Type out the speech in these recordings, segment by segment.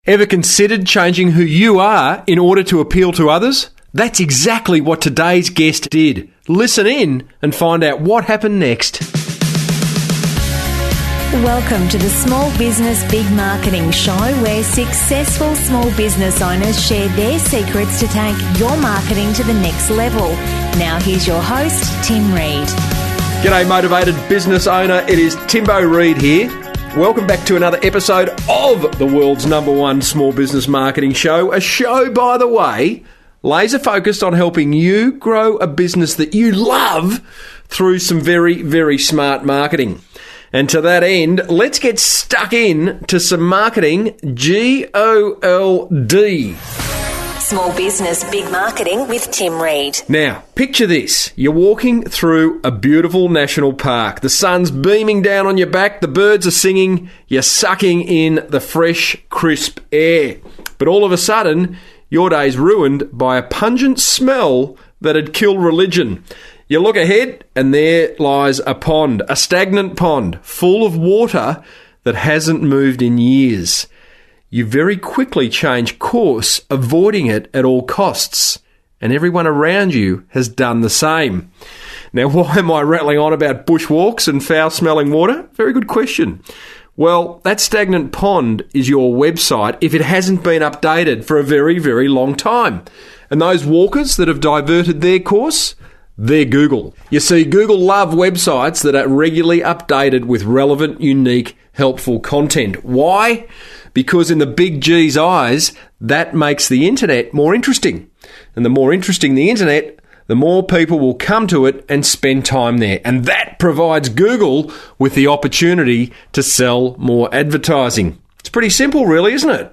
Ever considered changing who you are in order to appeal to others? That's exactly what today's guest did. Listen in and find out what happened next. Welcome to the Small Business Big Marketing Show, where successful small business owners share their secrets to take your marketing to the next level. Now here's your host, Tim Reid. G'day, motivated business owner. It is Timbo Reid here. Welcome back to another episode of the world's #1 small business marketing show. A show, by the way, laser focused on helping you grow a business that you love through some very, very smart marketing. And to that end, let's get stuck in to some marketing GOLD. Small Business Big Marketing with Tim Reid. Now, picture this. You're walking through a beautiful national park. The sun's beaming down on your back, the birds are singing, you're sucking in the fresh, crisp air. But all of a sudden, your day's ruined by a pungent smell that'd kill religion. You look ahead and there lies a pond, a stagnant pond, full of water that hasn't moved in years. You very quickly change course, avoiding it at all costs, and everyone around you has done the same. Now, why am I rattling on about bushwalks and foul-smelling water? Very good question. Well, that stagnant pond is your website if it hasn't been updated for a very, very long time. And those walkers that have diverted their course, they're Google. You see, Google love websites that are regularly updated with relevant, unique, helpful content. Why? Because in the big G's eyes, that makes the internet more interesting. And the more interesting the internet, the more people will come to it and spend time there. And that provides Google with the opportunity to sell more advertising. It's pretty simple, really, isn't it?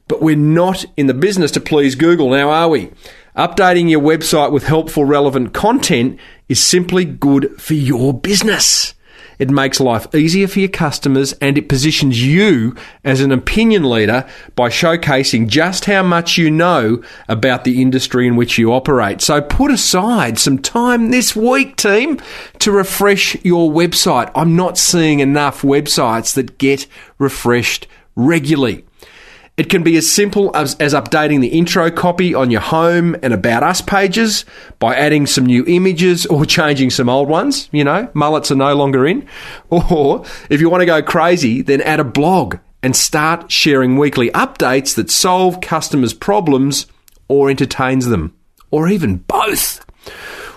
But we're not in the business to please Google, now are we? Updating your website with helpful, relevant content is simply good for your business. It makes life easier for your customers, and it positions you as an opinion leader by showcasing just how much you know about the industry in which you operate. So put aside some time this week, team, to refresh your website. I'm not seeing enough websites that get refreshed regularly. It can be as simple as updating the intro copy on your home and About Us pages by adding some new images or changing some old ones. You know, mullets are no longer in. Or if you want to go crazy, then add a blog and start sharing weekly updates that solve customers' problems or entertains them, or even both.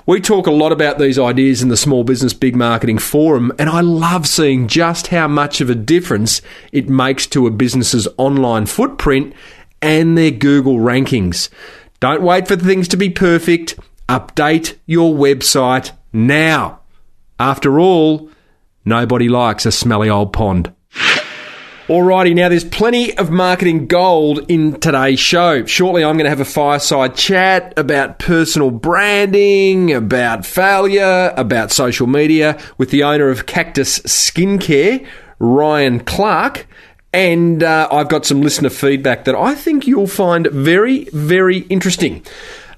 We talk a lot about these ideas in the Small Business Big Marketing Forum, and I love seeing just how much of a difference it makes to a business's online footprint and their Google rankings. Don't wait for things to be perfect. Update your website now. After all, nobody likes a smelly old pond. Alrighty, now there's plenty of marketing gold in today's show. Shortly, I'm going to have a fireside chat about personal branding, about failure, about social media with the owner of Cactus Skincare, Ryan Clark. And I've got some listener feedback that I think you'll find very, very interesting.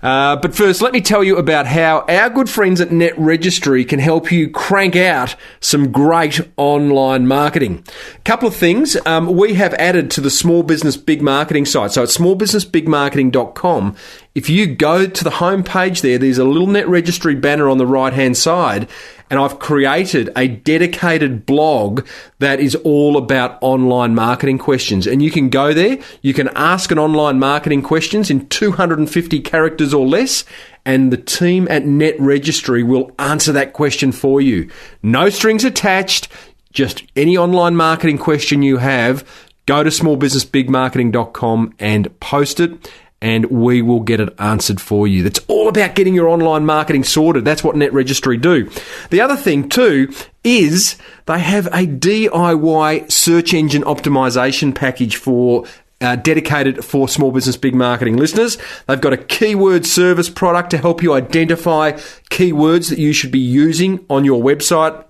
But first, let me tell you about how our good friends at Net Registry can help you crank out some great online marketing. A couple of things we have added to the Small Business Big Marketing site. So it's smallbusinessbigmarketing.com. If you go to the homepage there's a little Net Registry banner on the right-hand side, and I've created a dedicated blog that is all about online marketing questions. And you can go there, you can ask an online marketing questions in 250 characters or less, and the team at Net Registry will answer that question for you. No strings attached, just any online marketing question you have, go to smallbusinessbigmarketing.com and post it, and we will get it answered for you. That's all about getting your online marketing sorted. That's what Net Registry do. The other thing too is they have a DIY search engine optimization package for dedicated for Small Business Big Marketing listeners. They've got a keyword service product to help you identify keywords that you should be using on your website.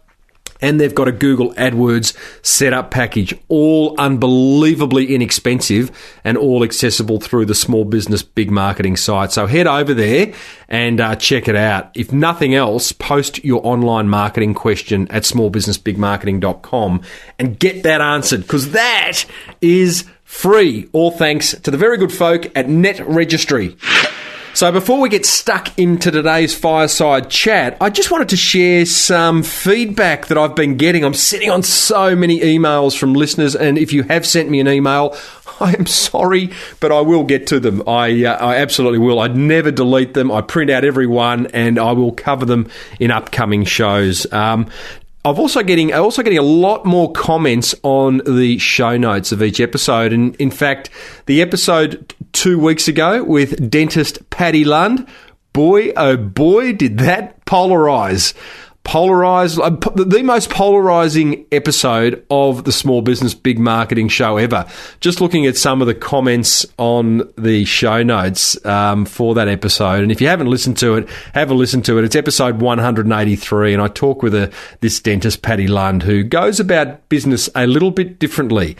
And they've got a Google AdWords setup package, all unbelievably inexpensive and all accessible through the Small Business Big Marketing site. So head over there and check it out. If nothing else, post your online marketing question at smallbusinessbigmarketing.com and get that answered, because that is free, all thanks to the very good folk at Net Registry. So before we get stuck into today's fireside chat, I just wanted to share some feedback that I've been getting. I'm sitting on so many emails from listeners, and if you have sent me an email, I am sorry, but I will get to them. I absolutely will. I'd never delete them. I print out every one, and I will cover them in upcoming shows. I'm also getting a lot more comments on the show notes of each episode. And in fact, the episode 2 weeks ago with dentist Paddy Lund, boy, oh boy, did that polarise. The most polarising episode of the Small Business Big Marketing show ever. Just looking at some of the comments on the show notes for that episode. And if you haven't listened to it, have a listen to it. It's episode 183, and I talk with this dentist, Paddy Lund, who goes about business a little bit differently.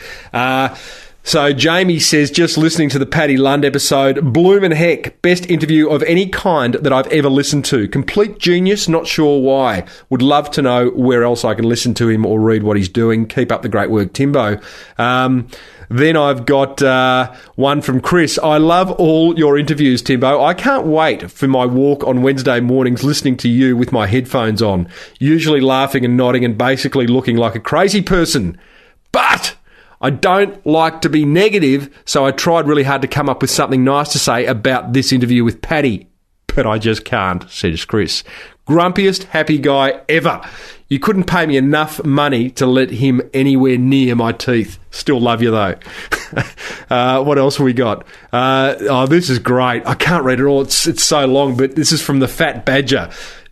So Jamie says, just listening to the Paddy Lund episode, bloomin' heck, best interview of any kind that I've ever listened to. Complete genius, not sure why. Would love to know where else I can listen to him or read what he's doing. Keep up the great work, Timbo. Then I've got one from Chris. I love all your interviews, Timbo. I can't wait for my walk on Wednesday mornings listening to you with my headphones on, usually laughing and nodding and basically looking like a crazy person. But I don't like to be negative, so I tried really hard to come up with something nice to say about this interview with Paddy. But I just can't, says Chris. Grumpiest happy guy ever. You couldn't pay me enough money to let him anywhere near my teeth. Still love you, though. What else have we got? This is great. I can't read it all. It's so long, but this is from the Fat Badger.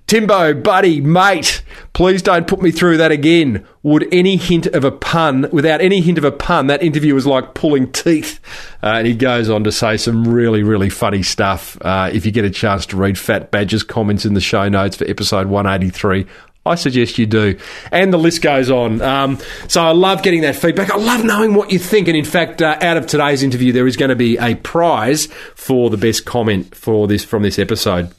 Timbo, buddy, mate, please don't put me through that again. Without any hint of a pun, that interview was like pulling teeth. And he goes on to say some really, really funny stuff. If you get a chance to read Fat Badger's comments in the show notes for episode 183, I suggest you do. And the list goes on. So I love getting that feedback. I love knowing what you think. And in fact, out of today's interview, there is going to be a prize for the best comment from this episode.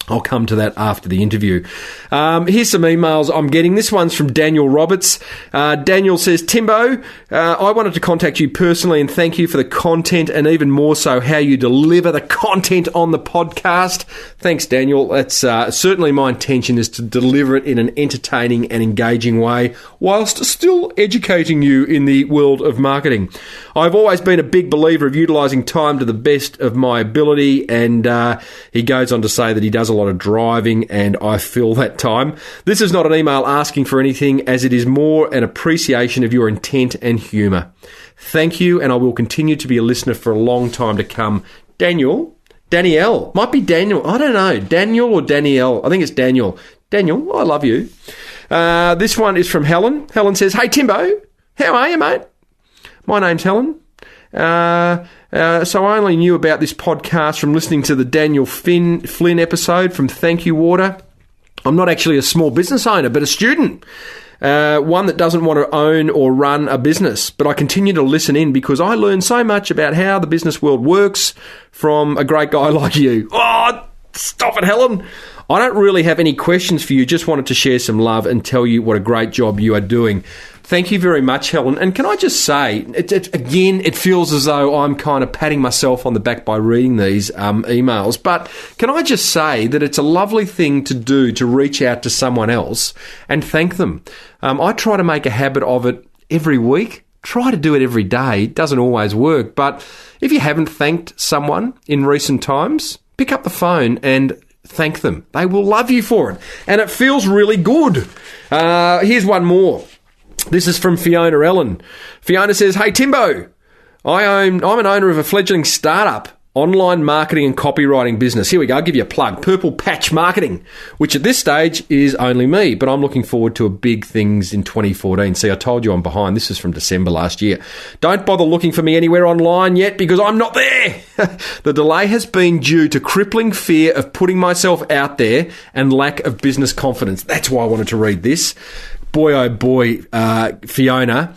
I'll come to that after the interview. Here's some emails I'm getting. This one's from Daniel Roberts. Daniel says, Timbo, I wanted to contact you personally and thank you for the content and even more so how you deliver the content on the podcast. Thanks, Daniel. That's certainly my intention is to deliver it in an entertaining and engaging way whilst still educating you in the world of marketing. I've always been a big believer of utilising time to the best of my ability, and he goes on to say that he does a lot of driving, and I fill that time. This is not an email asking for anything, as it is more an appreciation of your intent and humour. Thank you, and I will continue to be a listener for a long time to come. Danielle, might be Daniel, I don't know, Daniel or Danielle, I think it's Daniel. Daniel, I love you. This one is from Helen. Helen says, hey Timbo, how are you, mate? My name's Helen. So I only knew about this podcast from listening to the Daniel Flynn episode from Thank You Water. I'm not actually a small business owner, but a student. One that doesn't want to own or run a business. But I continue to listen in because I learn so much about how the business world works from a great guy like you. Oh, stop it, Helen. I don't really have any questions for you. Just wanted to share some love and tell you what a great job you are doing. Thank you very much, Helen. And can I just say, again, it feels as though I'm kind of patting myself on the back by reading these emails. But can I just say that it's a lovely thing to do to reach out to someone else and thank them. I try to make a habit of it every week. Try to do it every day. It doesn't always work. But if you haven't thanked someone in recent times, pick up the phone and thank them. They will love you for it. And it feels really good. Here's one more. This is from Fiona Ellen. Fiona says, hey, Timbo, I'm an owner of a fledgling startup, online marketing and copywriting business. Here we go. I'll give you a plug. Purple Patch Marketing, which at this stage is only me, but I'm looking forward to big things in 2014. See, I told you I'm behind. This is from December last year. Don't bother looking for me anywhere online yet because I'm not there. The delay has been due to crippling fear of putting myself out there and lack of business confidence. That's why I wanted to read this. Boy, oh boy, Fiona,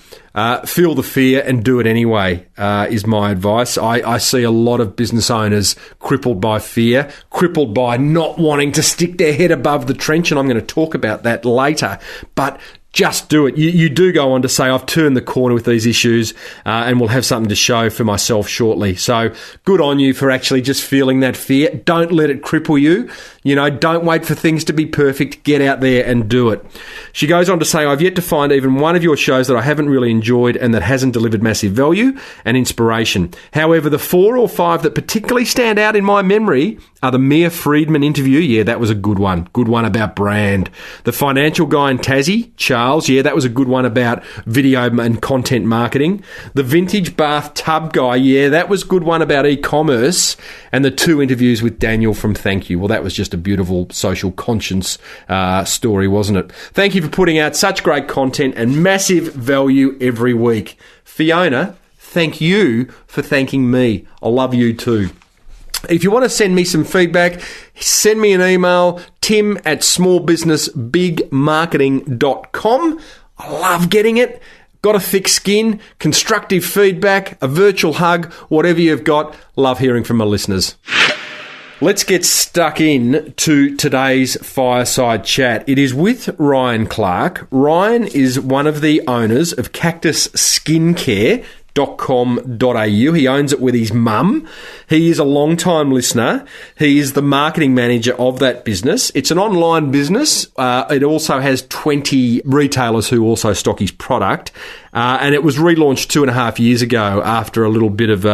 feel the fear and do it anyway, is my advice. I see a lot of business owners crippled by fear, crippled by not wanting to stick their head above the trench, and I'm going to talk about that later. But just do it. You do go on to say, I've turned the corner with these issues and will have something to show for myself shortly. So good on you for actually just feeling that fear. Don't let it cripple you. You know, don't wait for things to be perfect. Get out there and do it. She goes on to say, I've yet to find even one of your shows that I haven't really enjoyed and that hasn't delivered massive value and inspiration. However, the 4 or 5 that particularly stand out in my memory are the Mia Friedman interview. Yeah, that was a good one. Good one about brand. The financial guy in Tassie, Charles. Yeah, that was a good one about video and content marketing. The vintage bathtub guy. Yeah, that was a good one about e-commerce. And the 2 interviews with Daniel from Thank You. Well, that was just a beautiful social conscience story, wasn't it? Thank you for putting out such great content and massive value every week. Fiona, thank you for thanking me. I love you too. If you want to send me some feedback, send me an email, tim@smallbusinessbigmarketing.com. I love getting it. Got a thick skin, constructive feedback, a virtual hug, whatever you've got. Love hearing from my listeners. Let's get stuck in to today's fireside chat. It is with Ryan Clark. Ryan is one of the owners of Cactus Skincare. .com.au. He owns it with his mum. He is a long-time listener. He is the marketing manager of that business. It's an online business. It also has 20 retailers who also stock his product. And it was relaunched 2.5 years ago after a little bit of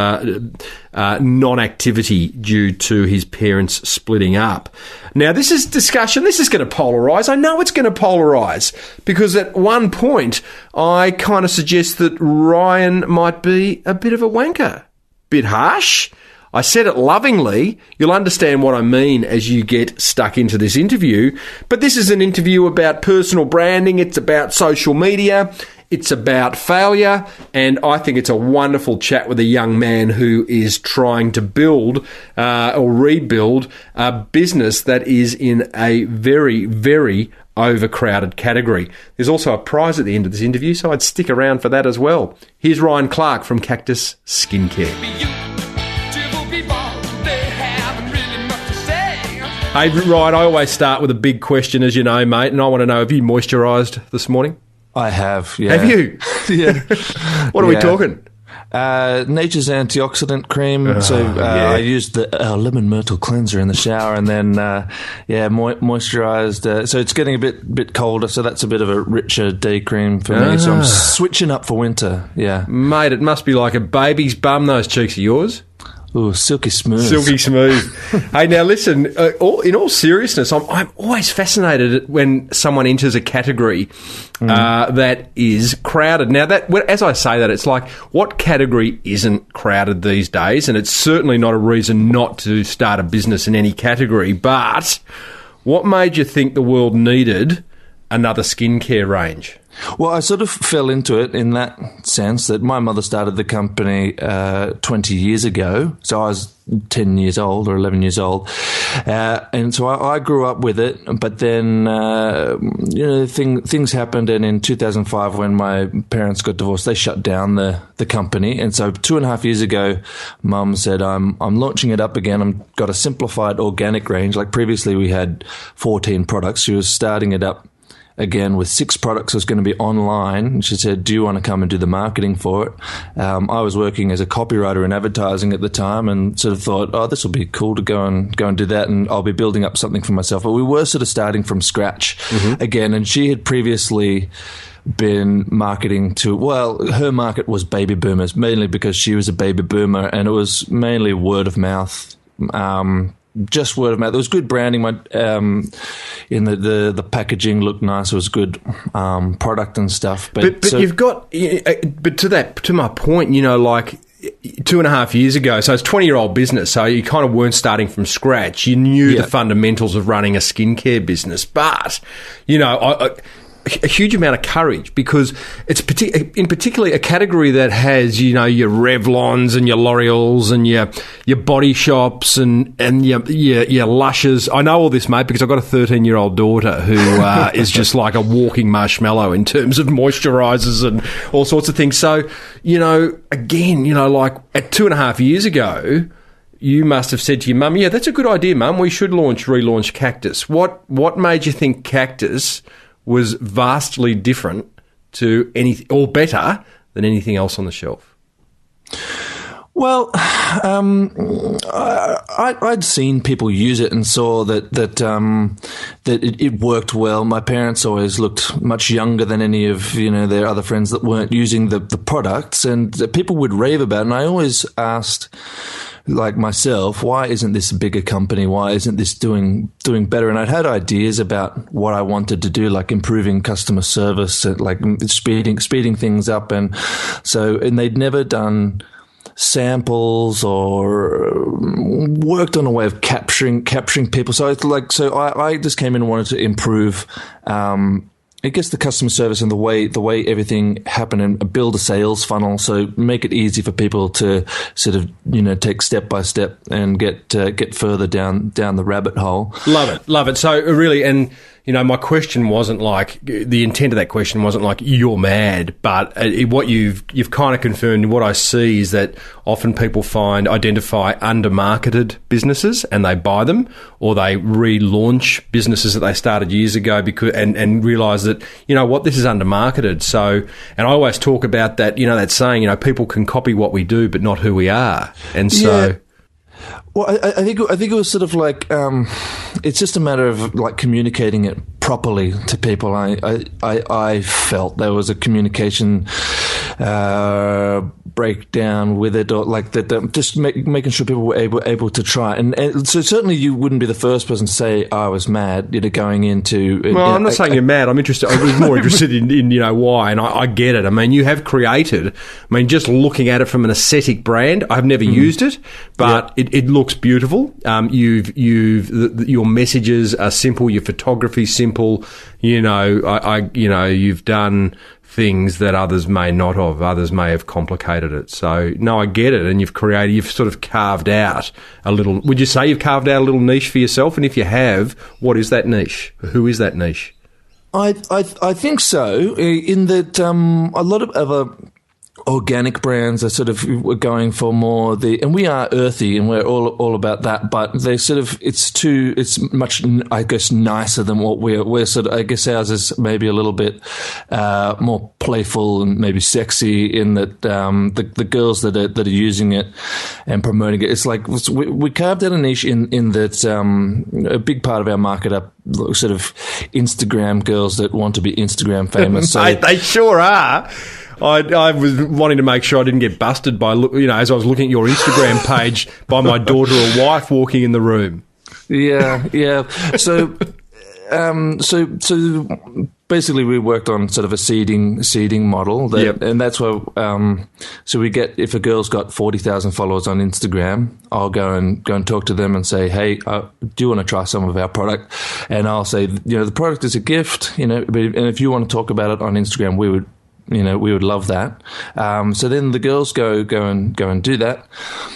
non-activity due to his parents splitting up. Now, this is discussion. This is going to polarise. I know it's going to polarise because at one point I kind of suggest that Ryan might be a bit of a wanker. Bit harsh. I said it lovingly. You'll understand what I mean as you get stuck into this interview. But this is an interview about personal branding. It's about social media. It's about failure, and I think it's a wonderful chat with a young man who is trying to build or rebuild a business that is in a very, very overcrowded category. There's also a prize at the end of this interview, so I'd stick around for that as well. Here's Ryan Clark from Cactus Skincare. Hey, Ryan, I always start with a big question, as you know, mate, and I want to know, have you moisturised this morning? I have, yeah. Have you? Yeah. What are we talking? Nature's antioxidant cream. I used the lemon myrtle cleanser in the shower, and then moisturised. So it's getting a bit colder, so that's a bit of a richer day cream for me. So I'm switching up for winter. Yeah, mate, it must be like a baby's bum. Those cheeks of yours. Ooh, silky smooth. Silky smooth. Hey, now listen, in all seriousness, I'm always fascinated when someone enters a category that is crowded. Now, as I say that, it's like, what category isn't crowded these days? And it's certainly not a reason not to start a business in any category. But what made you think the world needed another skincare range? Well, I sort of fell into it in that sense that my mother started the company 20 years ago. So I was 10 years old or 11 years old. And so I grew up with it. But then, things happened. And in 2005, when my parents got divorced, they shut down the company. And so 2.5 years ago, Mum said, I'm launching it up again. I've got a simplified organic range. Like previously, we had 14 products. She was starting it up again with 6 products. It was going to be online. And she said, do you want to come and do the marketing for it? I was working as a copywriter in advertising at the time and sort of thought, this will be cool to go and do that, and I'll be building up something for myself. But we were sort of starting from scratch again, and she had previously been marketing to, her market was baby boomers, mainly because she was a baby boomer, and it was mainly word of mouth. Just word of mouth. There was good branding. In the packaging looked nice. It was good product and stuff. But you've got. But to my point, like 2.5 years ago, so it's 20-year-old business. So you kind of weren't starting from scratch. You knew the fundamentals of running a skincare business, but a huge amount of courage, because it's particularly a category that has, your Revlons and your L'Oreals and your Body Shops and your Lushes. I know all this, mate, because I've got a 13-year-old daughter who is just like a walking marshmallow in terms of moisturisers and all sorts of things. So, again, like at 2.5 years ago, you must have said to your mum, that's a good idea, Mum. We should relaunch Cactus. What made you think Cactus was vastly different to anything, or better than anything else on the shelf? Well, I'd seen people use it and saw that it worked well. My parents always looked much younger than any of their other friends that weren't using the products, and people would rave about it. And I always asked, like myself, why isn't this a bigger company? Why isn't this doing better? And I'd had ideas about what I wanted to do, like improving customer service, like speeding things up, and they'd never done samples or worked on a way of capturing people. So I just came in and wanted to improve, I guess, the customer service and the way everything happened, and build a sales funnel. So make it easy for people to sort of take step by step and get further down the rabbit hole. Love it. So really, and my question wasn't like, the intent of that question wasn't like you're mad, but what you've kind of confirmed, what I see is that often people identify under-marketed businesses and they buy them, or they relaunch businesses that they started years ago and realise that, this is under-marketed. So, and I always talk about that, that saying, people can copy what we do but not who we are. And so... Yeah. Well, I think it was sort of like it's just a matter of like communicating it properly to people. I felt there was a communication breakdown with it, or like that. Just making sure people were able to try, and so certainly you wouldn't be the first person to say I was mad. Going into. Well, I'm not saying you're mad. I'm interested. I was more interested in why, and I get it. I mean, you have created. I mean, just looking at it from an aesthetic brand, I've never used it, but it looks beautiful. Your messages are simple. Your photography simple. You've done things that others may not have. Others may have complicated it. So, no, I get it. And you've sort of carved out a little... Would you say you've carved out a little niche for yourself? And if you have, what is that niche? Who is that niche? I think so, in that a lot of other organic brands are sort of going for more and we are earthy and we're all about that, but they sort of, it's much, I guess, nicer than what we're sort of, I guess ours is maybe a little bit more playful and maybe sexy, in that the girls that are using it and promoting it, it's like we carved out a niche in that a big part of our market are sort of Instagram girls that want to be Instagram famous. So they sure are. I was wanting to make sure I didn't get busted by, as I was looking at your Instagram page, by my daughter or wife walking in the room. Yeah. So basically we worked on sort of a seeding model, and that's where, so we get, if a girl's got 40,000 followers on Instagram, I'll go and talk to them and say, hey, do you want to try some of our product? And I'll say, the product is a gift, and if you want to talk about it on Instagram, we would love that. So then the girls go and do that.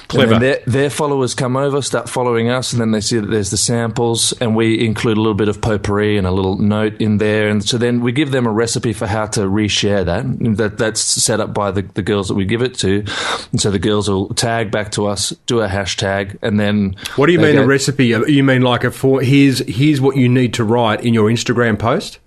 Clever. And then their followers come over, start following us, and then they see that there's the samples, and we include a little bit of potpourri and a little note in there. And so then we give them a recipe for how to reshare that. That's set up by the girls that we give it to. And so the girls will tag back to us, do a hashtag, and then... What do you mean a recipe? You mean like here's what you need to write in your Instagram post?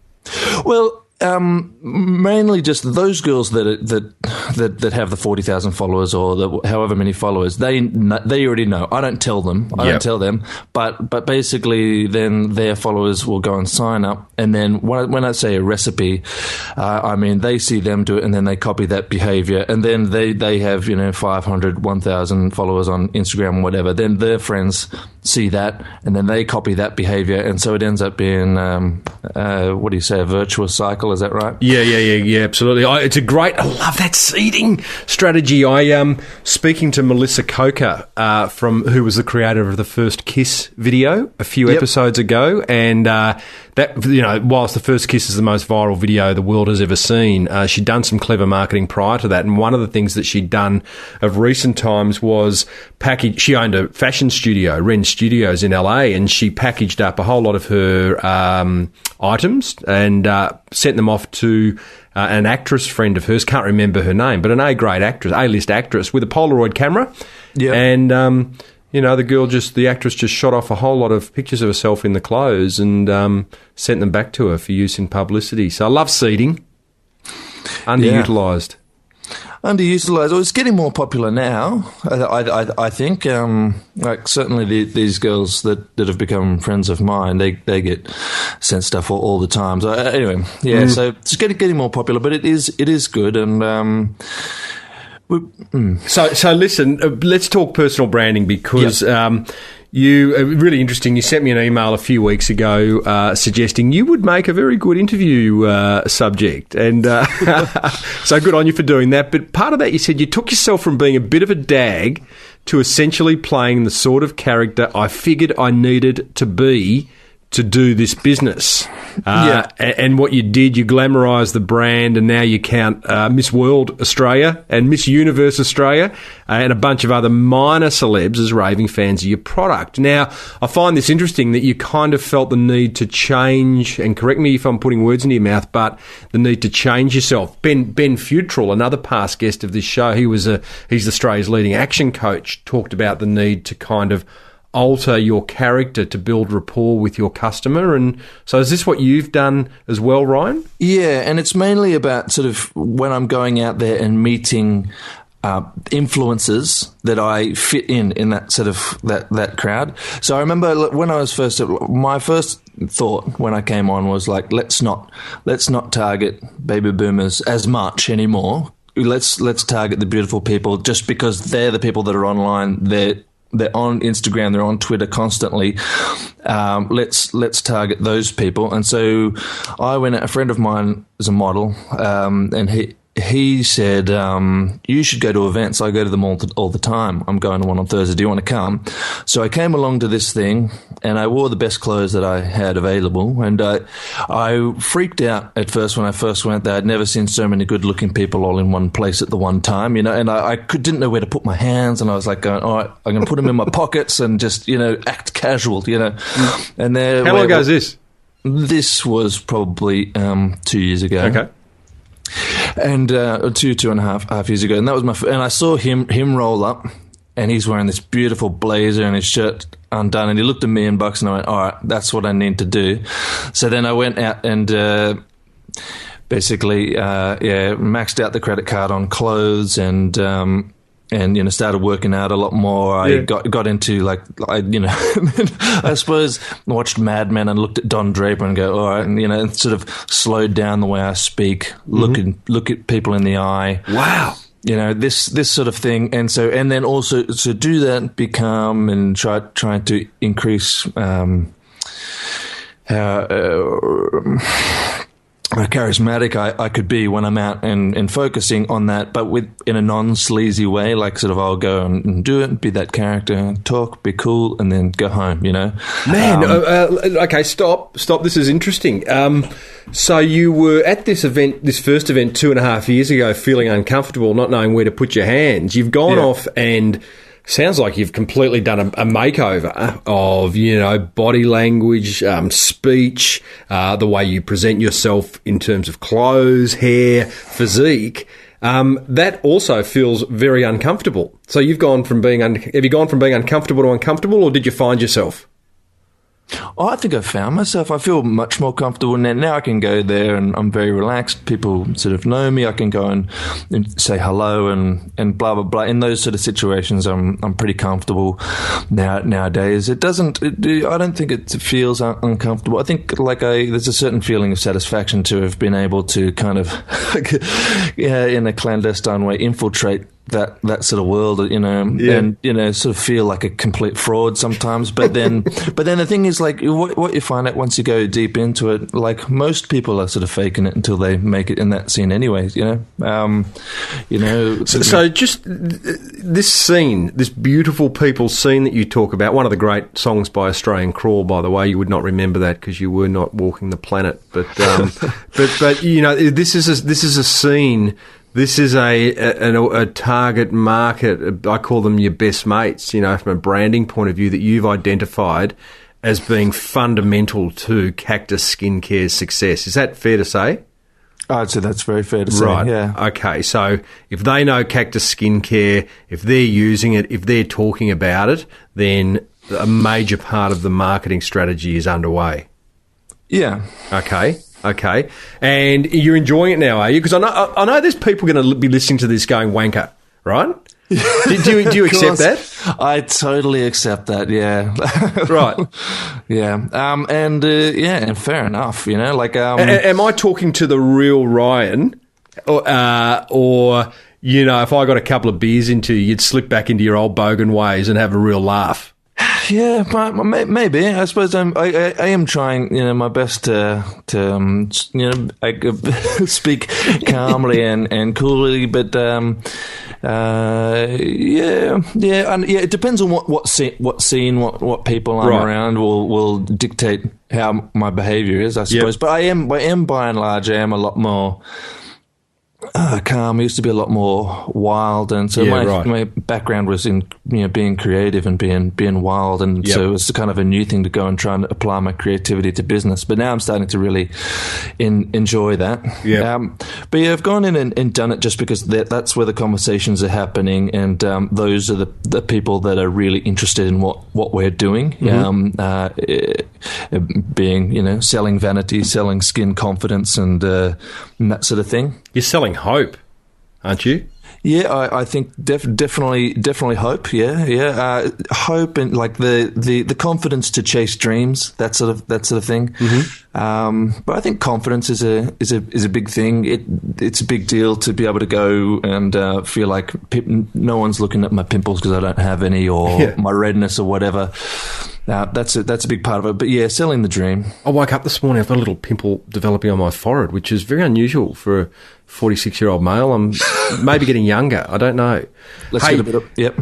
Well... mainly just those girls that have the 40,000 followers or however many followers, they already know. I don't tell them. I don't tell them. But basically, then their followers will go and sign up. And then when I say a recipe, I mean they see them do it, and then they copy that behavior. And then they have 500, 1,000 followers on Instagram, whatever. Then their friends see that, and then they copy that behavior, and so it ends up being what do you say, a virtuous cycle? Is that right? Yeah, absolutely. It's a great... I love that seeding strategy. I speaking to Melissa Coker, who was the creator of the First Kiss video a few episodes ago, and that, whilst the First Kiss is the most viral video the world has ever seen, she'd done some clever marketing prior to that, and one of the things that she'd done of recent times was she owned a fashion studio, Ren Studios in LA, and she packaged up a whole lot of her items and sent them off to an actress friend of hers, can't remember her name, but an A-grade actress, A-list actress, with a Polaroid camera. Yeah. And the actress just shot off a whole lot of pictures of herself in the clothes and sent them back to her for use in publicity. So I love seeding. Underutilised. Underutilised. Well, it's getting more popular now, I think. Like certainly these girls that have become friends of mine, they get sent stuff all the time. So anyway, so it's getting more popular, but it is good. And So listen, let's talk personal branding because you really interesting. You sent me an email a few weeks ago suggesting you would make a very good interview subject, and so good on you for doing that. But part of that, you said you took yourself from being a bit of a dag to essentially playing the sort of character I figured I needed to be to do this business. And what you did, you glamorised the brand, and now you count Miss World Australia and Miss Universe Australia and a bunch of other minor celebs as raving fans of your product. Now, I find this interesting that you kind of felt the need to change, and correct me if I'm putting words into your mouth, but the need to change yourself. Ben Futrell, another past guest of this show, he's Australia's leading action coach, talked about the need to kind of alter your character to build rapport with your customer. And so is this what you've done as well, Ryan? Yeah, and it's mainly about sort of when I'm going out there and meeting influencers that I fit in that sort of that crowd. So I remember when I was my first thought when I came on was like, let's not target baby boomers as much anymore. Let's target the beautiful people, just because they're the people that are online. They're on Instagram, they're on Twitter constantly. Let's target those people. And so I went. A friend of mine is a model, and he said, you should go to events. I go to them all the time. I'm going to one on Thursday. Do you want to come? So I came along to this thing, and I wore the best clothes that I had available. And I freaked out at first when I first went there. I'd never seen so many good-looking people all in one place at the one time, and I didn't know where to put my hands. And I was like, going, all right, I'm going to put them in my pockets and just, act casual, And there, how long ago is this? This was probably 2 years ago. Okay. And 2.5 years ago, and that was and I saw him roll up, and he's wearing this beautiful blazer and his shirt undone, and he looked at me and Bucks, and I went, all right, that's what I need to do. So then I went out and basically maxed out the credit card on clothes and started working out a lot more. I got into I suppose watched Mad Men and looked at Don Draper and go, all right, and sort of slowed down the way I speak, look at people in the eye. Wow. This sort of thing. And then also to do that, become and trying to increase how charismatic I could be when I'm out and focusing on that, but in a non-sleazy way, like sort of I'll go and do it, be that character, talk, be cool, and then go home, Man, okay, stop. This is interesting. So you were at this first event 2.5 years ago, feeling uncomfortable, not knowing where to put your hands. You've gone off and... Sounds like you've completely done a makeover of, body language, speech, the way you present yourself in terms of clothes, hair, physique. That also feels very uncomfortable. So you've gone from have you gone from being uncomfortable to uncomfortable, or did you find yourself? Oh, I think I found myself. I feel much more comfortable now. Now I can go there and I'm very relaxed. People sort of know me. I can go and say hello and blah, blah, blah. In those sort of situations, I'm pretty comfortable nowadays. I don't think it feels uncomfortable. I think there's a certain feeling of satisfaction to have been able to kind of, in a clandestine way, infiltrate that sort of world, and sort of feel like a complete fraud sometimes. But then the thing is, like, what you find out once you go deep into it, like most people are sort of faking it until they make it in that scene, anyways. So just this scene, this beautiful people scene that you talk about. One of the great songs by Australian Crawl, by the way. You would not remember that because you were not walking the planet, but this is a scene. This is a target market. I call them your best mates, from a branding point of view, that you've identified as being fundamental to Cactus Skincare's success. Is that fair to say? I'd say that's very fair to say. Right. Yeah. Okay. So if they know Cactus Skincare, if they're using it, if they're talking about it, then a major part of the marketing strategy is underway. Yeah. Okay. And you're enjoying it now, are you? Because I know there's people going to be listening to this going wanker, right? Do you accept that? I totally accept that. Yeah. Right. Yeah. And fair enough. Am I talking to the real Ryan, or if I got a couple of beers into you, you'd slip back into your old bogan ways and have a real laugh? Yeah, maybe. I suppose I am trying, my best to speak calmly and coolly, but it depends on what scene, what people I'm around will dictate how my behaviour is, I suppose. Yep. But I am by and large, I am a lot more calm. I used to be a lot more wild, and so my background was in being creative and being wild, and so it was kind of a new thing to go and try and apply my creativity to business. But now I'm starting to really enjoy that. But I've gone in and done it just because that's where the conversations are happening, and those are the people that are really interested in what we're doing. Being selling vanity, selling skin confidence, and that sort of thing. You're selling hope, aren't you? Yeah, I think definitely hope. Yeah. Hope and like the confidence to chase dreams, that sort of thing. Mm-hmm. But I think confidence is a big thing. It's a big deal to be able to go and feel like no one's looking at my pimples because I don't have any, or my redness or whatever. That's a big part of it. But yeah, selling the dream. I woke up this morning, I've got a little pimple developing on my forehead, which is very unusual for a 46-year-old male. I'm maybe getting younger. I don't know. Let's get a bit of... Yep.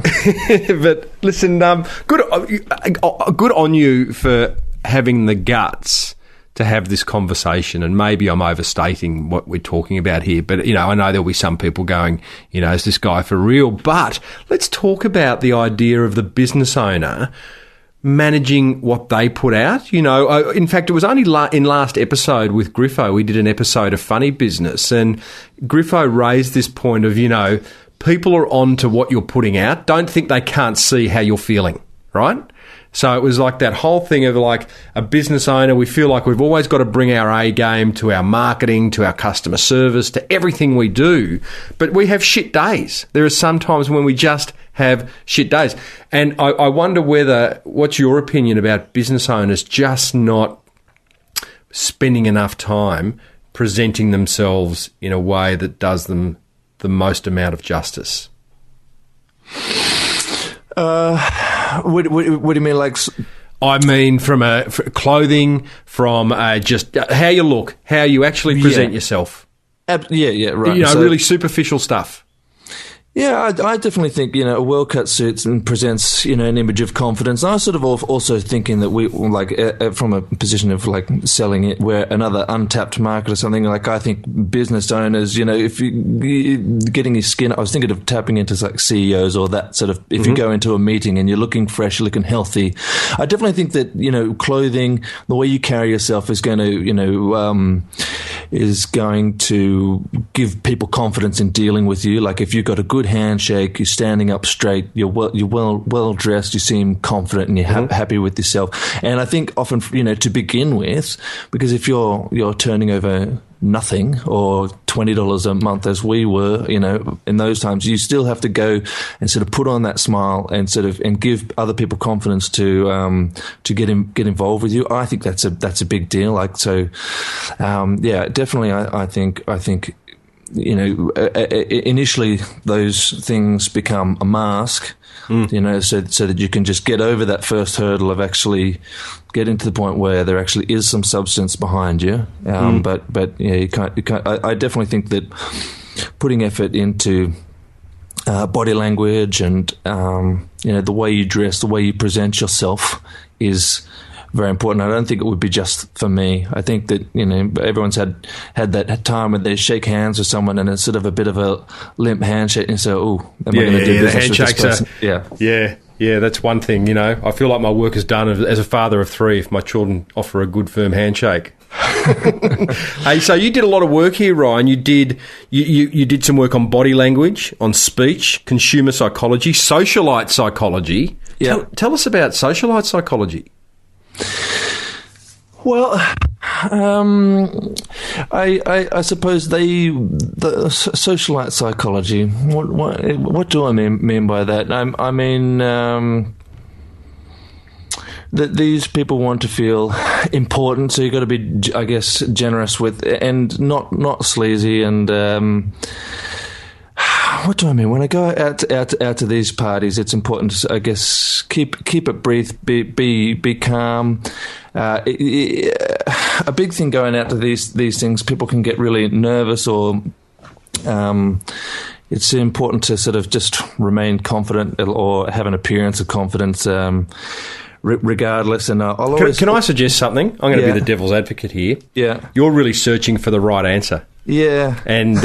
But listen, good on you for having the guts to have this conversation, and maybe I'm overstating what we're talking about here, but, I know there'll be some people going, is this guy for real? But let's talk about the idea of the business owner managing what they put out. In fact, it was only in last episode with Griffo, we did an episode of Funny Business, and Griffo raised this point of, people are on to what you're putting out. Don't think they can't see how you're feeling, right? So it was like that whole thing of like a business owner, we feel like we've always got to bring our A game to our marketing, to our customer service, to everything we do. But we have shit days. There are some times when we just have shit days. And I wonder what's your opinion about business owners just not spending enough time presenting themselves in a way that does them the most amount of justice? What do you mean, like? I mean, from clothing, from just how you look, how you actually present yourself. Right. Really superficial stuff. Yeah, I definitely think, a well-cut suit and presents, an image of confidence. And I was sort of also thinking that we, from a position of, selling it, we're another untapped market or something. I think business owners, if you getting your skin, I was thinking of tapping into, CEOs or that sort of, if you go into a meeting and you're looking fresh, you're looking healthy. I definitely think that, clothing, the way you carry yourself is going to, give people confidence in dealing with you. Like, if you've got a good handshake, you're standing up straight, you're well dressed, you seem confident, and you're happy with yourself. And I think often, to begin with, because if you're turning over nothing or $20 a month as we were, in those times, you still have to go and sort of put on that smile and and give other people confidence to get involved with you. I think that's a big deal. Definitely. I think initially those things become a mask, so that you can just get over that first hurdle of actually getting to the point where there actually is some substance behind you. But you can't. I definitely think that putting effort into body language and the way you dress, the way you present yourself is very important. I don't think it would be just for me. I think that everyone's had that time when they shake hands with someone and it's sort of a bit of a limp handshake, and so, am I going to do business with this person? Yeah, that's one thing. I feel like my work is done as a father of three if my children offer a good firm handshake. Hey, so you did a lot of work here, Ryan. You did some work on body language, on speech, consumer psychology, socialite psychology. Yeah. Tell us about socialite psychology. Well, I suppose the socialite psychology. What do I mean by that? I mean that these people want to feel important, so you've got to be, I guess, generous with, and not sleazy. And what do I mean? When I go out to these parties, it's important to, I guess, keep it brief, be calm. A big thing going out to these things, people can get really nervous, or it's important to sort of just remain confident or have an appearance of confidence. Regardless, and I'll always... Can I suggest something? I'm going to be the devil's advocate here. Yeah. You're really searching for the right answer. Yeah. And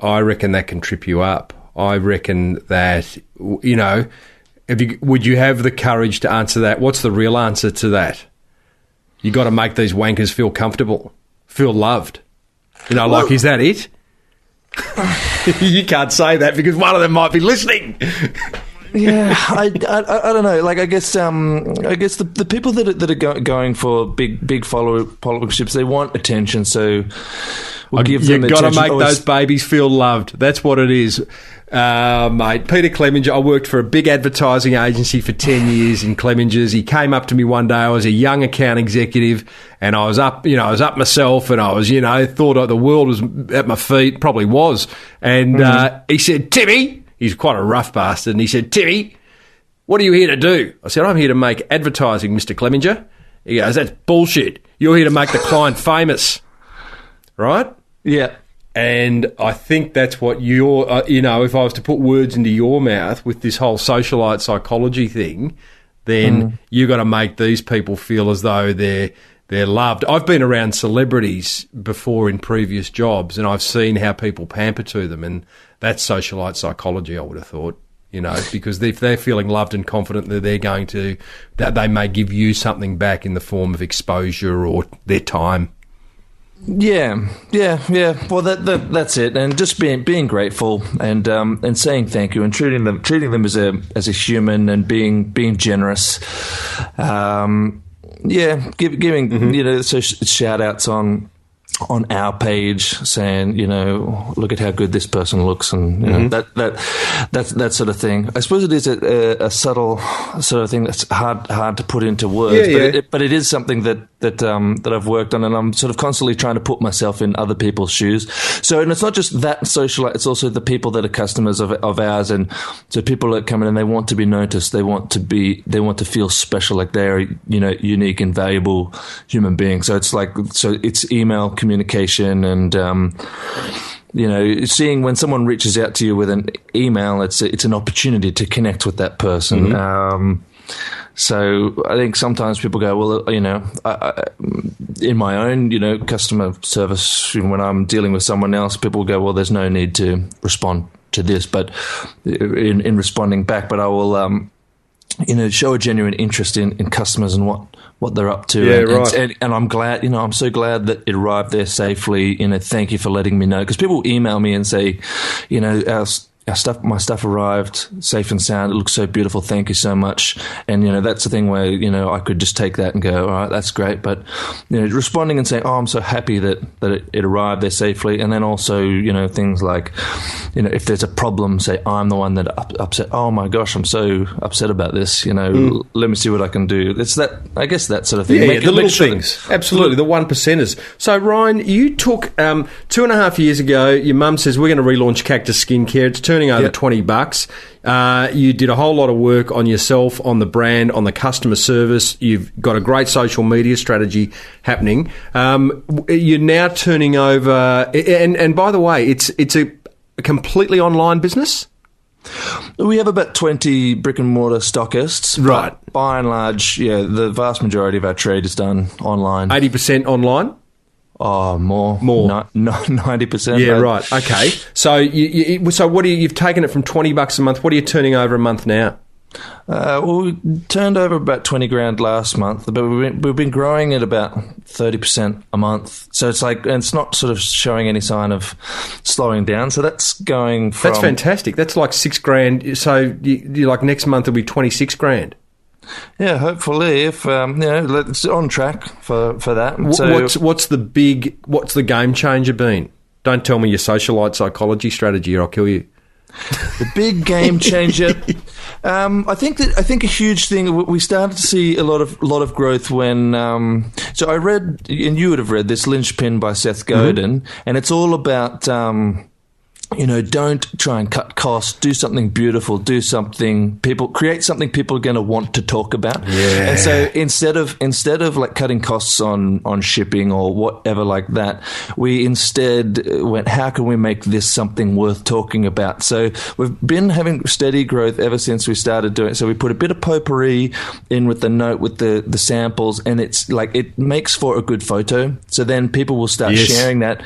I reckon that can trip you up. I reckon that, would you have the courage to answer that? What's the real answer to that? You got to make these wankers feel comfortable, feel loved. Like, is that it? You can't say that because one of them might be listening. Yeah, I don't know. Like, I guess the people that are going for big followerships, they want attention. So we'll give them attention. You've got to make those babies feel loved. That's what it is, mate. Peter Clemenger. I worked for a big advertising agency for 10 years in Clemengers. He came up to me one day. I was a young account executive, and I was up myself, and I was, thought the world was at my feet. Probably was, and he said, "Timmy." He's quite a rough bastard. And he said, "Timmy, what are you here to do?" I said, "I'm here to make advertising, Mr. Clemenger." He goes, "That's bullshit. You're here to make the client famous." Right? Yeah. And I think that's what you're, if I was to put words into your mouth with this whole socialite psychology thing, then you got to make these people feel as though they're loved. I've been around celebrities before in previous jobs, and I've seen how people pamper to them, and that's socialite psychology, I would have thought, because if they're feeling loved and confident that that they may give you something back in the form of exposure or their time. Yeah. Well, that's it, and just being grateful and saying thank you and treating them as a human and being generous. Giving shout outs on our page, saying, look at how good this person looks, and that sort of thing. I suppose it is a subtle sort of thing that's hard to put into words, but it is something that I've worked on, and I'm sort of constantly trying to put myself in other people's shoes. So, and it's not just that socialite; it's also the people that are customers of ours, and so people that come in and they want to be noticed, they want to feel special, like they're unique and valuable human beings. So it's email communication, and seeing when someone reaches out to you with an email, it's an opportunity to connect with that person. So I think sometimes people go, well, in my own, customer service, when I'm dealing with someone else, people go, well, there's no need to respond to this, but in responding back, but I will, show a genuine interest in customers and what they're up to. Yeah, right. And I'm glad, I'm so glad that it arrived there safely. Thank you for letting me know. Because people email me and say, my stuff arrived safe and sound. It looks so beautiful. Thank you so much. And, that's the thing where, I could just take that and go, all right, that's great. But, responding and saying, oh, I'm so happy that it arrived there safely. And then also, things like, if there's a problem, say, I'm the one that upset. Oh my gosh, I'm so upset about this. Let me see what I can do. It's that, I guess, that sort of thing. Yeah, the little things. Absolutely. The 1%ers. So, Ryan, you took 2.5 years ago, your mum says, we're going to relaunch Cactus Skincare. It's turning over $20. You did a whole lot of work on yourself, on the brand, on the customer service. You've got a great social media strategy happening. You're now turning over, and by the way, it's a completely online business. We have about 20 brick and mortar stockists. Right. By and large, the vast majority of our trade is done online. 80% online? Oh, more. 90%. Yeah, right. Okay. So, so what you've taken it from $20 a month. What are you turning over a month now? Well, we turned over about 20 grand last month, but we've been growing at about 30% a month. So it's like, and it's not sort of showing any sign of slowing down. So that's going from... That's fantastic. That's like 6 grand. So you like next month will be 26 grand. Yeah, hopefully, if it's on track for that. What's the game changer been? Don't tell me your socialite psychology strategy, or I'll kill you. The big game changer. I think a huge thing. We started to see a lot of growth when. So I read, and you would have read this, Linchpin by Seth Godin, and it's all about. Don't try and cut costs. Do something beautiful. Do something create something people are going to want to talk about. Yeah. And so instead of like cutting costs on shipping or whatever like that, we instead went, how can we make this something worth talking about? So we've been having steady growth ever since we started doing it. So we put a bit of potpourri in with the note with the samples, and it's like it makes for a good photo. So then people will start sharing that,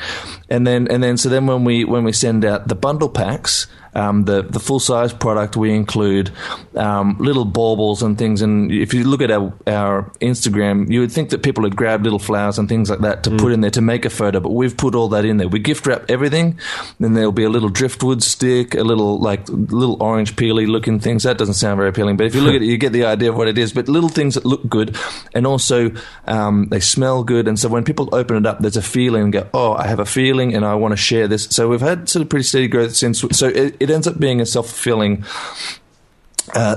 and then when we send out the bundle packs, the full size product, we include little baubles and things. And if you look at our Instagram, you would think that people would grab little flowers and things like that to put in there to make a photo, but we've put all that in there. We gift wrap everything. Then there'll be a little driftwood stick, a little orange peely looking things. That doesn't sound very appealing, but if you look at it, you get the idea of what it is. But little things that look good, and also they smell good. And so when people open it up, there's a feeling and go, oh, I have a feeling and I want to share this. So we've had sort of pretty steady growth since. So it ends up being a self-fulfilling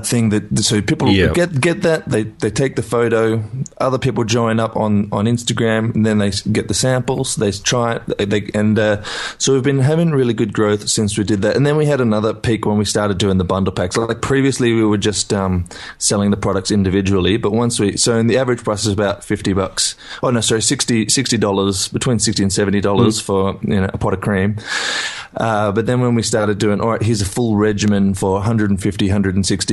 thing so people get that, they take the photo, other people join up on Instagram, and then they get the samples, they try it, so we've been having really good growth since we did that. And then we had another peak when we started doing the bundle packs. Like previously we were just selling the products individually, but and the average price is about $50. Oh no, sorry, $60, between $60 and $70 for a pot of cream. But then when we started doing, all right, here's a full regimen for $150, $160,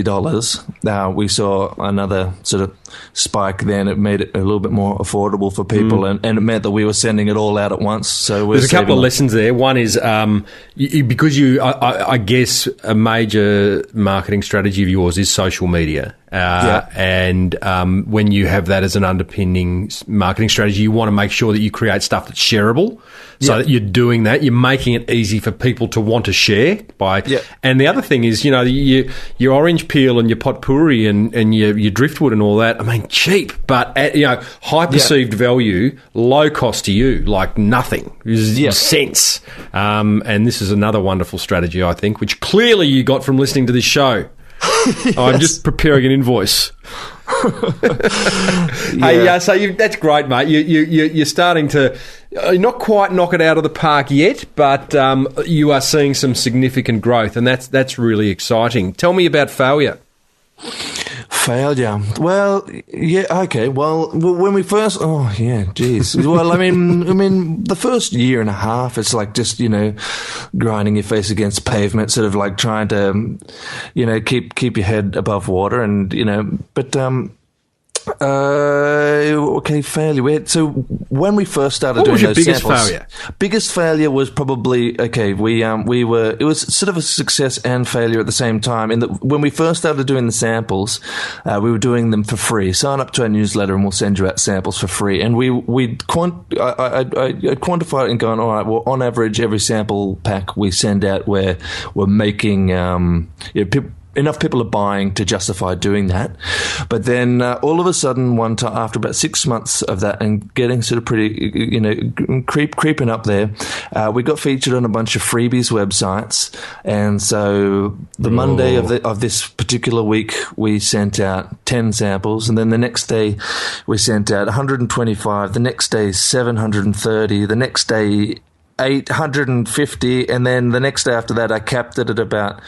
we saw another sort of spike then. It made it a little bit more affordable for people, and it meant that we were sending it all out at once. So there's a couple of lessons there. One is because I guess a major marketing strategy of yours is social media. And when you have that as an underpinning marketing strategy, you want to make sure that you create stuff that's shareable, so that you're doing that. You're making it easy for people to want to share. And the other thing is, your orange peel and your potpourri and your driftwood and all that. I mean, cheap, but high perceived value, low cost to you, like nothing. Cents. And this is another wonderful strategy, I think, which clearly you got from listening to this show. Yes. I'm just preparing an invoice. Hey, so that's great, mate. You're starting to not quite knock it out of the park yet, but you are seeing some significant growth, and that's really exciting. Tell me about failure. Failure. Well, yeah, okay. Well, when we first, geez. Well, I mean, the first year and a half, it's like just, grinding your face against pavement, sort of like trying to, keep your head above water, and but failure. So when we first started doing those samples, biggest failure was probably it was sort of a success and failure at the same time. In that when we first started doing the samples, we were doing them for free. Sign up to our newsletter and we'll send you out samples for free. And I quantified it and gone, all right, well, on average, every sample pack we send out, we're making enough people are buying to justify doing that. But then all of a sudden, one time, after about 6 months of that and getting sort of pretty, creeping up there, we got featured on a bunch of freebies websites. And so the Monday of this particular week, we sent out 10 samples. And then the next day, we sent out 125. The next day, 730. The next day, 850. And then the next day after that, I capped it at about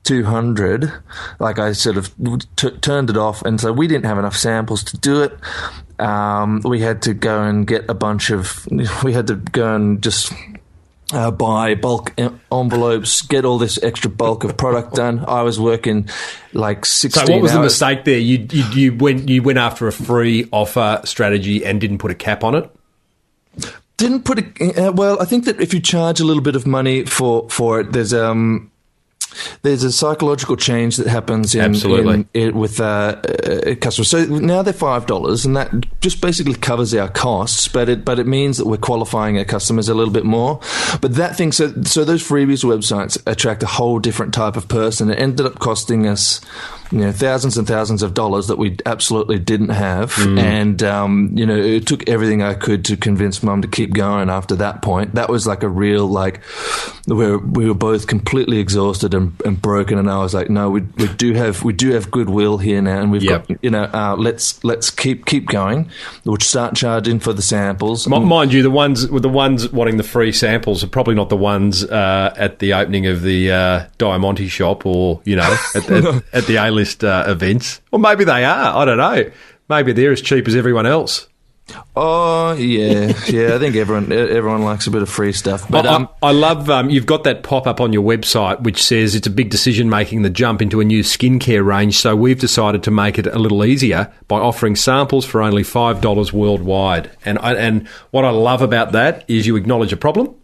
200. Like I sort of turned it off, and so we didn't have enough samples to do it. We had to go and get just buy bulk envelopes, get all this extra bulk of product done. I was working like 16 hours. So what was the mistake there? You went after a free offer strategy and didn't put a cap on it? Didn't put a well. I think that if you charge a little bit of money for it, there's There's a psychological change that happens with customers. So now they're $5, and that just basically covers our costs, but it means that we're qualifying our customers a little bit more. But that thing, so those freebies websites attract a whole different type of person. It ended up costing us, thousands and thousands of dollars that we absolutely didn't have, and it took everything I could to convince Mum to keep going. After that point, that was like a real where we were both completely exhausted and broken, and I was like, no, we do have goodwill here now, and we've got let's keep going. We'll start charging for the samples. Mind you, the ones wanting the free samples are probably not the ones at the opening of the Diamante shop, or at the A-list events, or maybe they are. I don't know. Maybe they're as cheap as everyone else. Oh yeah. I think everyone likes a bit of free stuff. But I love you've got that pop up on your website which says it's a big decision making the jump into a new skincare range. So we've decided to make it a little easier by offering samples for only $5 worldwide. And what I love about that is you acknowledge a problem.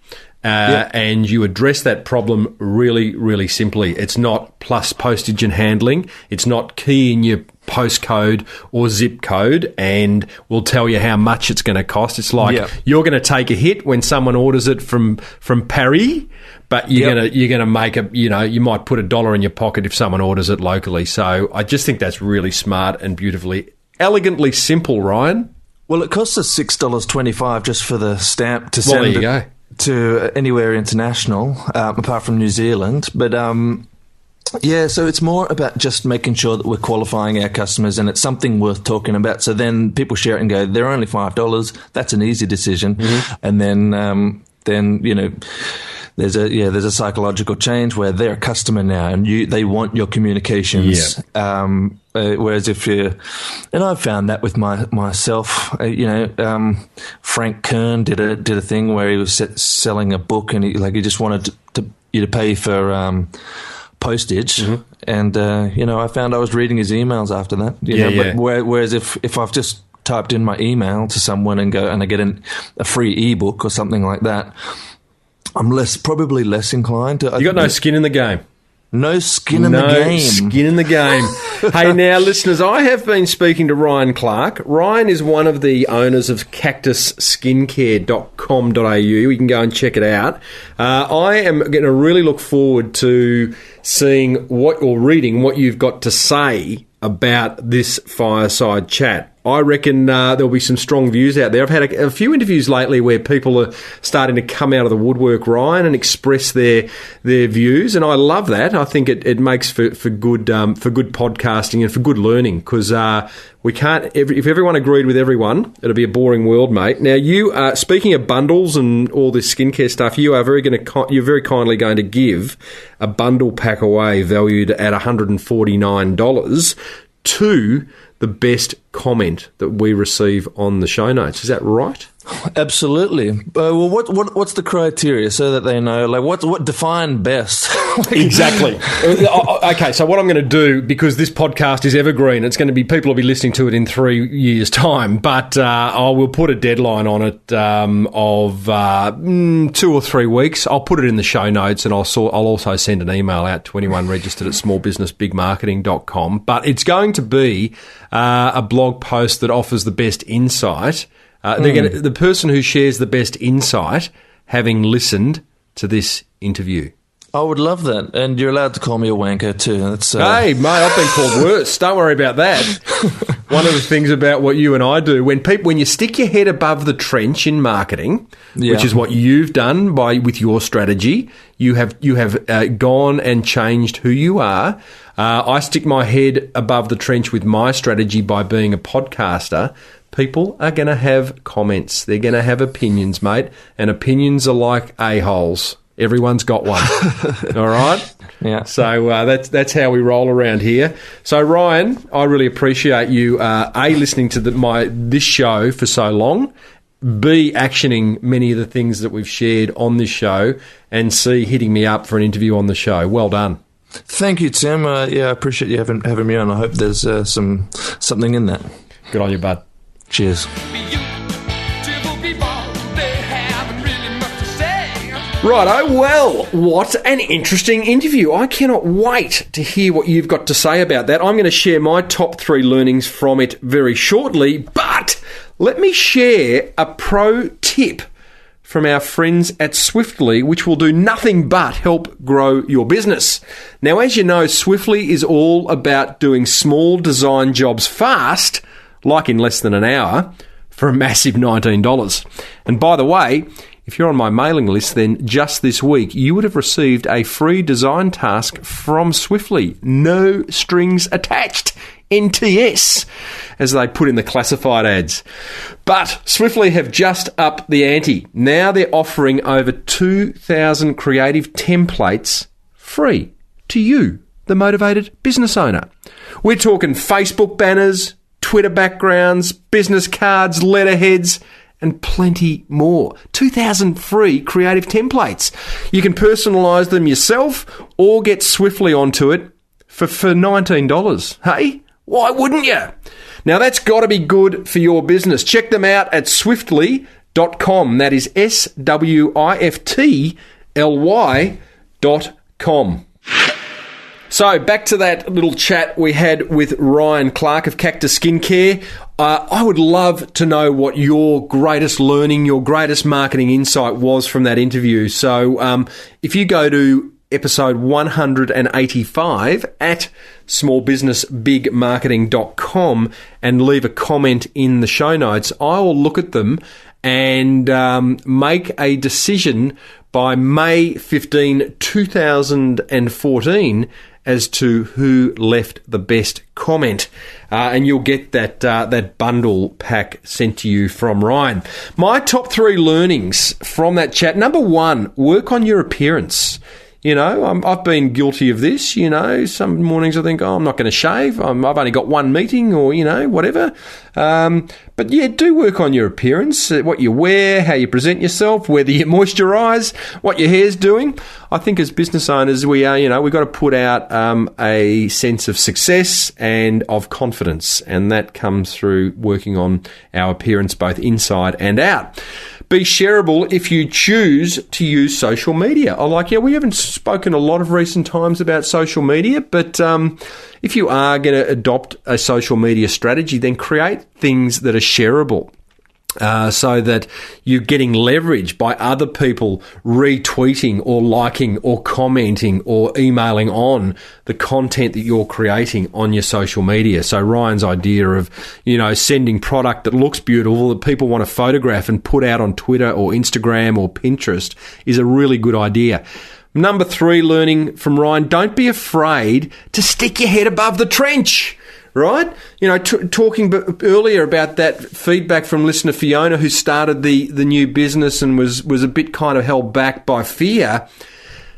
And you address that problem really, really simply. It's not plus postage and handling. It's not key in your postcode or zip code and we'll tell you how much it's going to cost. It's like you're going to take a hit when someone orders it from Paris, but you're going to make you might put $1 in your pocket if someone orders it locally. So I just think that's really smart and beautifully, elegantly simple, Ryan. Well, it costs us $6.25 just for the stamp to send there you go. To anywhere international, apart from New Zealand. But so it's more about just making sure that we're qualifying our customers, and it's something worth talking about. So then people share it and go, they're only $5. That's an easy decision. And then there's a psychological change where they're a customer now, and they want your communications. Whereas if you, and I've found that with myself, Frank Kern did a thing where he was selling a book, and he just wanted you to pay for postage, and I found I was reading his emails after that. But whereas if I've just typed in my email to someone and I get a free ebook or something like that, I'm probably less inclined to. You got no skin in the game. No skin in the game. No skin in the game. Hey, now, listeners, I have been speaking to Ryan Clark. Ryan is one of the owners of cactusskincare.com.au. You can go and check it out. I am going to really look forward to seeing reading what you've got to say about this fireside chat. I reckon there'll be some strong views out there. I've had a few interviews lately where people are starting to come out of the woodwork, Ryan, and express their views, and I love that. I think it makes for good podcasting and for good learning, because we can't. If everyone agreed with everyone, it'd be a boring world, mate. Now, you speaking of bundles and all this skincare stuff, you're very kindly going to give a bundle pack away valued at $149 to the best comment that we receive on the show notes. Is that right? Absolutely. Well, what's the criteria so that they know? Like, what define best? Exactly. Okay, so what I'm going to do, because this podcast is evergreen, it's going to be, people will be listening to it in 3 years' time, but I will put a deadline on it of 2 or 3 weeks. I'll put it in the show notes, and I'll also send an email out to anyone registered at smallbusinessbigmarketing.com. But it's going to be a blog post that offers the best insight. The person who shares the best insight, having listened to this interview. I would love that, and you're allowed to call me a wanker too. Hey, mate, I've been called worse. Don't worry about that. One of the things about what you and I do, when you stick your head above the trench in marketing, which is what you've done with your strategy, you have gone and changed who you are. I stick my head above the trench with my strategy by being a podcaster. People are going to have comments. They're going to have opinions, mate. And opinions are like a-holes. Everyone's got one. All right? Yeah. So that's how we roll around here. So, Ryan, I really appreciate you, listening to this show for so long, B, actioning many of the things that we've shared on this show, and C, hitting me up for an interview on the show. Well done. Thank you, Tim. I appreciate you having me on. I hope there's something in that. Good on you, bud. Cheers. Righto, well, what an interesting interview. I cannot wait to hear what you've got to say about that. I'm going to share my top 3 learnings from it very shortly, but let me share a pro tip from our friends at Swiftly, which will do nothing but help grow your business. Now, as you know, Swiftly is all about doing small design jobs fast, like in less than an hour, for a massive $19. And by the way, if you're on my mailing list, then just this week, you would have received a free design task from Swiftly. No strings attached. NTS, as they put in the classified ads. But Swiftly have just upped the ante. Now they're offering over 2,000 creative templates free to you, the motivated business owner. We're talking Facebook banners, Twitter backgrounds, business cards, letterheads, and plenty more. 2,000 free creative templates. You can personalise them yourself or get Swiftly onto it for $19. Hey? Why wouldn't you? Now, that's got to be good for your business. Check them out at swiftly.com. That is SWIFTLY.com. So, back to that little chat we had with Ryan Clark of Cactus Skincare. I would love to know what your greatest learning, your greatest marketing insight was from that interview. So, if you go to episode 185 at smallbusinessbigmarketing.com and leave a comment in the show notes, I will look at them and make a decision by May 15, 2014 as to who left the best comment. And you'll get that bundle pack sent to you from Ryan. My top 3 learnings from that chat. Number 1, work on your appearance. You know, I've been guilty of this. You know, some mornings I think, I'm not going to shave. I've only got one meeting or, you know, whatever. But yeah, do work on your appearance, what you wear, how you present yourself, whether you moisturise, what your hair's doing. I think as business owners, we've got to put out a sense of success and of confidence. And that comes through working on our appearance both inside and out. Be shareable if you choose to use social media. We haven't spoken a lot of recent times about social media, but if you are going to adopt a social media strategy, then create things that are shareable. So that you're getting leverage by other people retweeting or liking or commenting or emailing on the content that you're creating on your social media. So Ryan's idea of, sending product that looks beautiful that people want to photograph and put out on Twitter or Instagram or Pinterest is a really good idea. Number 3 learning from Ryan, don't be afraid to stick your head above the trench. Right? Talking earlier about that feedback from listener Fiona, who started the new business and was a bit kind of held back by fear.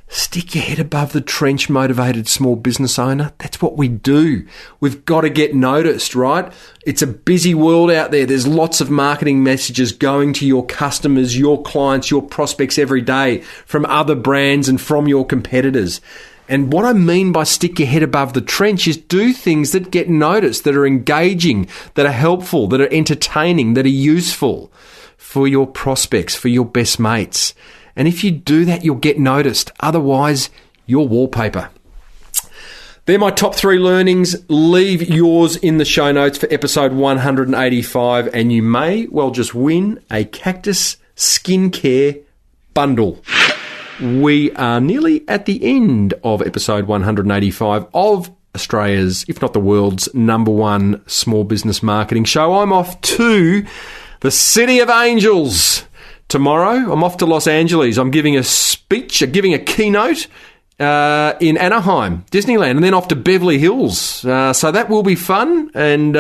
Stick your head above the trench, motivated small business owner. That's what we do. We've got to get noticed, right? It's a busy world out there. There's lots of marketing messages going to your customers, your clients, your prospects every day from other brands and from your competitors. And what I mean by stick your head above the trench is do things that get noticed, that are engaging, that are helpful, that are entertaining, that are useful for your prospects, for your best mates. And if you do that, you'll get noticed. Otherwise, you're wallpaper. They're my top 3 learnings. Leave yours in the show notes for episode 185, and you may well just win a Cactus Skincare bundle. We are nearly at the end of episode 185 of Australia's, if not the world's, number 1 small business marketing show. I'm off to the City of Angels tomorrow. I'm off to Los Angeles. I'm giving a speech, giving a keynote in Anaheim, Disneyland, and then off to Beverly Hills. So that will be fun. And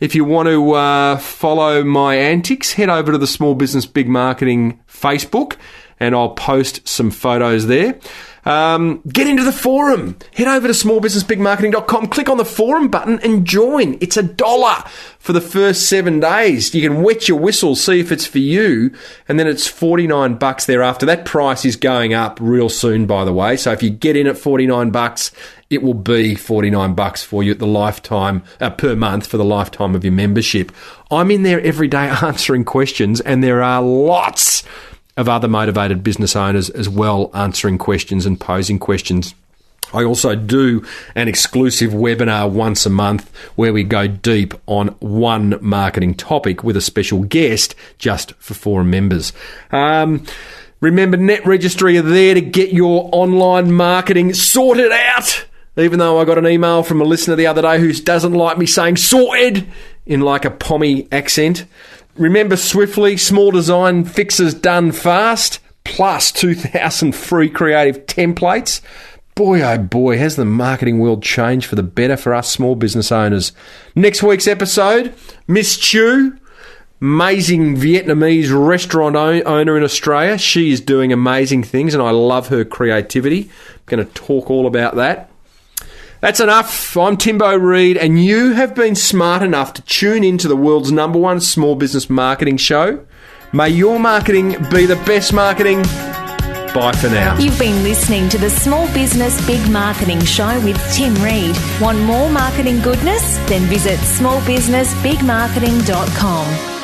if you want to follow my antics, head over to the Small Business Big Marketing Facebook, and I'll post some photos there. Get into the forum. Head over to smallbusinessbigmarketing.com, click on the forum button and join. It's $1 for the first 7 days. You can wet your whistle, see if it's for you, and then it's $49 thereafter. That price is going up real soon, by the way. So if you get in at $49, it will be $49 for you at the lifetime, per month for the lifetime of your membership. I'm in there every day answering questions, and there are lots of other motivated business owners as well, answering questions and posing questions. I also do an exclusive webinar once a month where we go deep on one marketing topic with a special guest just for forum members. Remember, Net Registry are there to get your online marketing sorted out. Even though I got an email from a listener the other day who doesn't like me saying sorted in like a pommy accent. Remember Swiftly, small design fixes done fast, plus 2,000 free creative templates. Boy, oh boy, has the marketing world changed for the better for us small business owners. Next week's episode, Miss Chu, amazing Vietnamese restaurant owner in Australia. She is doing amazing things and I love her creativity. I'm going to talk all about that. That's enough. I'm Timbo Reid and you have been smart enough to tune into the world's #1 small business marketing show. May your marketing be the best marketing. Bye for now. You've been listening to the Small Business Big Marketing Show with Tim Reid. Want more marketing goodness? Then visit smallbusinessbigmarketing.com.